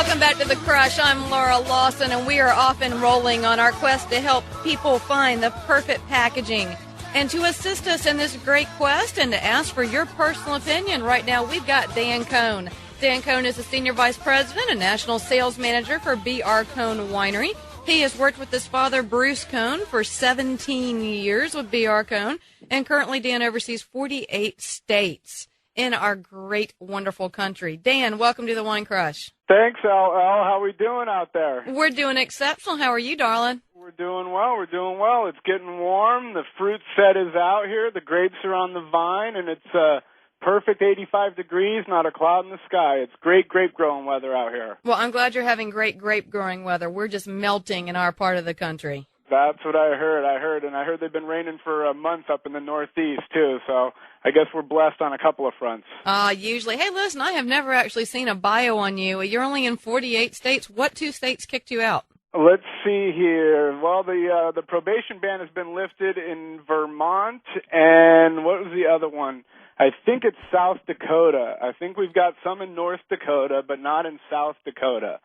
Welcome back to The Crush. I'm Laura Lawson, and we are off and rolling on our quest to help people find the perfect packaging. And to assist us in this great quest and to ask for your personal opinion, right now we've got Dan Cohn. Dan Cohn is the Senior Vice President and National Sales Manager for B.R. Cohn Winery. He has worked with his father, Bruce Cohn, for 17 years with B.R. Cohn, and currently Dan oversees 48 states in our great, wonderful country. Dan, welcome to the Wine Crush. Thanks, Al. How we doing out there? We're doing exceptional. How are you, darling? We're doing well. We're doing well. It's getting warm. The fruit set is out here. The grapes are on the vine, and it's perfect 85 degrees, not a cloud in the sky. It's great grape growing weather out here. Well, I'm glad you're having great grape growing weather. We're just melting in our part of the country. That's what I heard. And I heard they've been raining for a month up in the Northeast, too, so I guess we're blessed on a couple of fronts. Usually. Hey, listen, I have never actually seen a bio on you. You're only in 48 states. What 2 states kicked you out? Let's see here. Well, the probation ban has been lifted in Vermont, and what was the other one? I think it's South Dakota. I think we've got some in North Dakota, but not in South Dakota.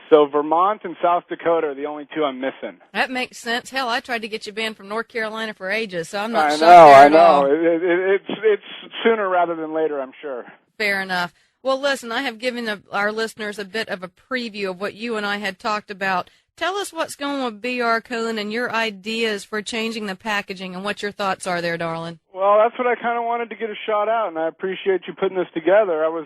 So Vermont and South Dakota are the only 2 I'm missing. That makes sense. Hell, I tried to get you banned from North Carolina for ages, so I'm not shocked I there at all. It's sooner rather than later, I'm sure. Fair enough. Well, listen, I have given our listeners a bit of a preview of what you and I had talked about. Tell us what's going on with B.R. Cohn and your ideas for changing the packaging and what your thoughts are there, darling. Well, that's what I kind of wanted to get a shot at, and I appreciate you putting this together. I was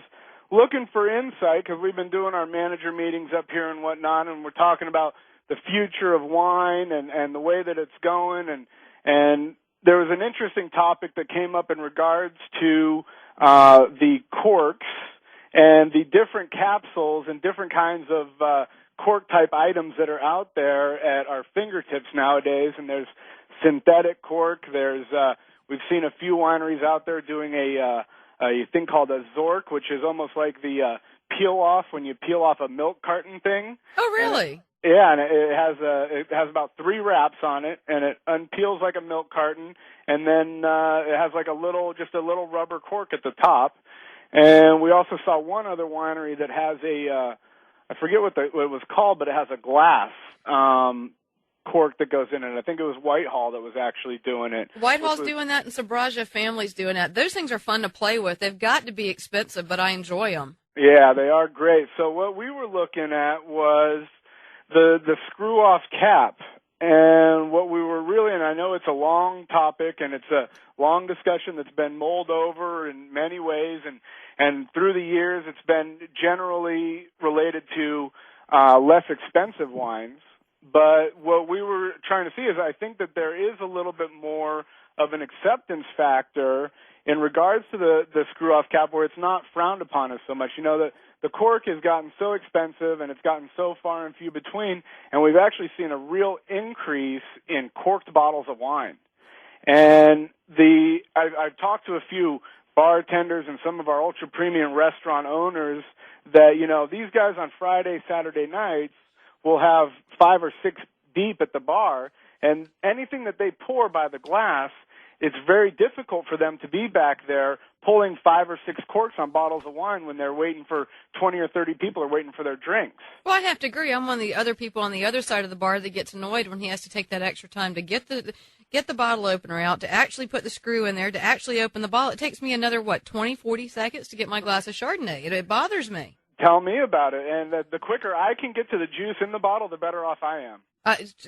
looking for insight because we've been doing our manager meetings up here and whatnot, and we're talking about the future of wine and the way that it's going. And there was an interesting topic that came up in regards to the corks and the different capsules and different kinds of cork-type items that are out there at our fingertips nowadays. And there's synthetic cork. There's we've seen a few wineries out there doing a thing called a Zork, which is almost like the peel-off when you peel off a milk carton thing. Oh, really? And it has about 3 wraps on it, and it unpeels like a milk carton, and then it has like a little rubber cork at the top. And we also saw one other winery that has I forget what it was called, but it has a glass cork that goes in it. I think it was Whitehall that was actually doing it. Whitehall's doing that, and Sabraja Family's doing that. Those things are fun to play with. They've got to be expensive, but I enjoy them. Yeah, they are great. So what we were looking at was the screw-off cap. And what we were really, and I know it's a long topic and it's a long discussion that's been mulled over in many ways, and through the years it's been generally related to less expensive wines. But what we were trying to see is I think that there is a little bit more of an acceptance factor in regards to the screw-off cap where it's not frowned upon as so much. You know, the cork has gotten so expensive and it's gotten so far and few between, and we've actually seen a real increase in corked bottles of wine. And I've talked to a few bartenders and some of our ultra-premium restaurant owners that, you know, these guys on Friday, Saturday nights will have 5 or 6 deep at the bar, and anything that they pour by the glass, it's very difficult for them to be back there pulling 5 or 6 corks on bottles of wine when they're waiting for 20 or 30 people are waiting for their drinks. Well, I have to agree. I'm one of the other people on the other side of the bar that gets annoyed when he has to take that extra time to get the bottle opener out, to actually put the screw in there, to actually open the bottle. It takes me another, 20, 40 seconds to get my glass of Chardonnay. It bothers me. Tell me about it. And the quicker I can get to the juice in the bottle, the better off I am.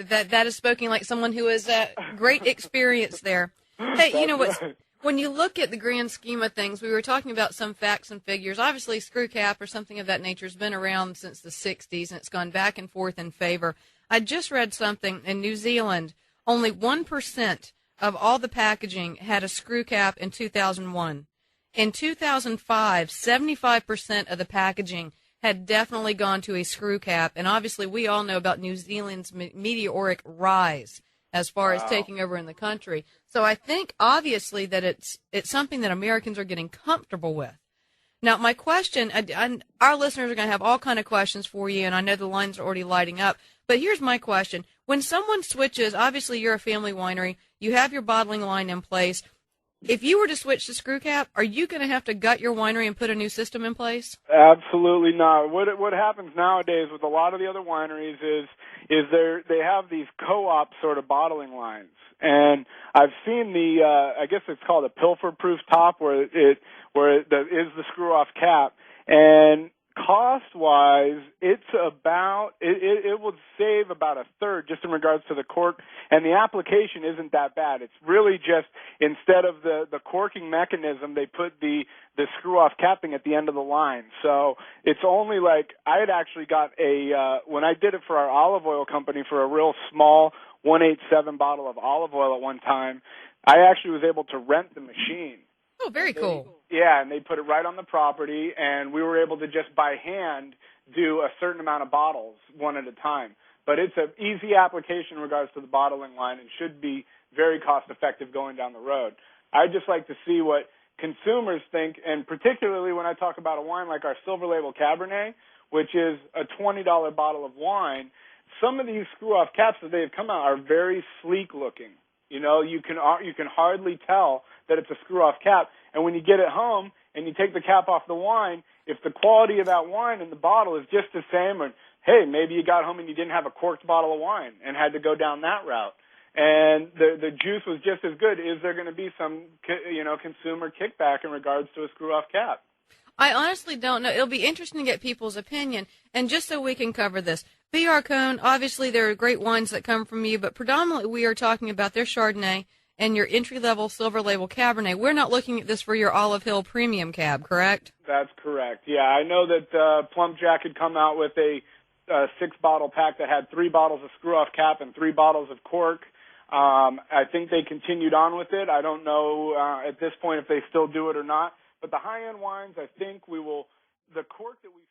That is spoken like someone who has great experience there. Hey, you know what? Right. When you look at the grand scheme of things, we were talking about some facts and figures. Obviously, screw cap or something of that nature has been around since the 60s, and it's gone back and forth in favor. I just read something in New Zealand. Only 1% of all the packaging had a screw cap in 2001. In 2005, 75% of the packaging had definitely gone to a screw cap, and obviously we all know about New Zealand's meteoric rise as far as taking over in the country. So I think, obviously, that it's something that Americans are getting comfortable with. Now, my question, our listeners are going to have all kind of questions for you, and I know the lines are already lighting up, but here's my question. When someone switches, obviously you're a family winery, you have your bottling line in place, If you were to switch to screw cap, are you going to have to gut your winery and put a new system in place? Absolutely not. What happens nowadays with a lot of the other wineries is they have these co-op sort of bottling lines, and I've seen I guess it's called a pilfer-proof top where is the screw-off cap, and cost-wise, it would save about a third just in regards to the cork, and the application isn't that bad. It's really just instead of the corking mechanism, they put the screw-off capping at the end of the line. So it's only like I had actually got when I did it for our olive oil company for a real small 187 bottle of olive oil at one time, I actually was able to rent the machine. Oh, very cool. Yeah, and they put it right on the property, and we were able to just by hand do a certain amount of bottles one at a time. But it's an easy application in regards to the bottling line and should be very cost-effective going down the road. I'd just like to see what consumers think, and particularly when I talk about a wine like our Silver Label Cabernet, which is a $20 bottle of wine, some of these screw-off caps that they've come out are very sleek-looking. You know, you can hardly tell that it's a screw-off cap. And when you get it home and you take the cap off the wine, if the quality of that wine in the bottle is just the same, or hey, maybe you got home and you didn't have a corked bottle of wine and had to go down that route, and the juice was just as good, is there going to be some consumer kickback in regards to a screw-off cap? I honestly don't know. It'll be interesting to get people's opinion. And just so we can cover this, B.R. Cohn, obviously there are great wines that come from you, but predominantly we are talking about their Chardonnay and your entry-level Silver Label Cabernet. We're not looking at this for your Olive Hill Premium Cab, correct? That's correct. Yeah, I know that Plum Jack had come out with a 6-bottle pack that had 3 bottles of screw-off cap and 3 bottles of cork. I think they continued on with it. I don't know at this point if they still do it or not. But the high-end wines, I think the cork that we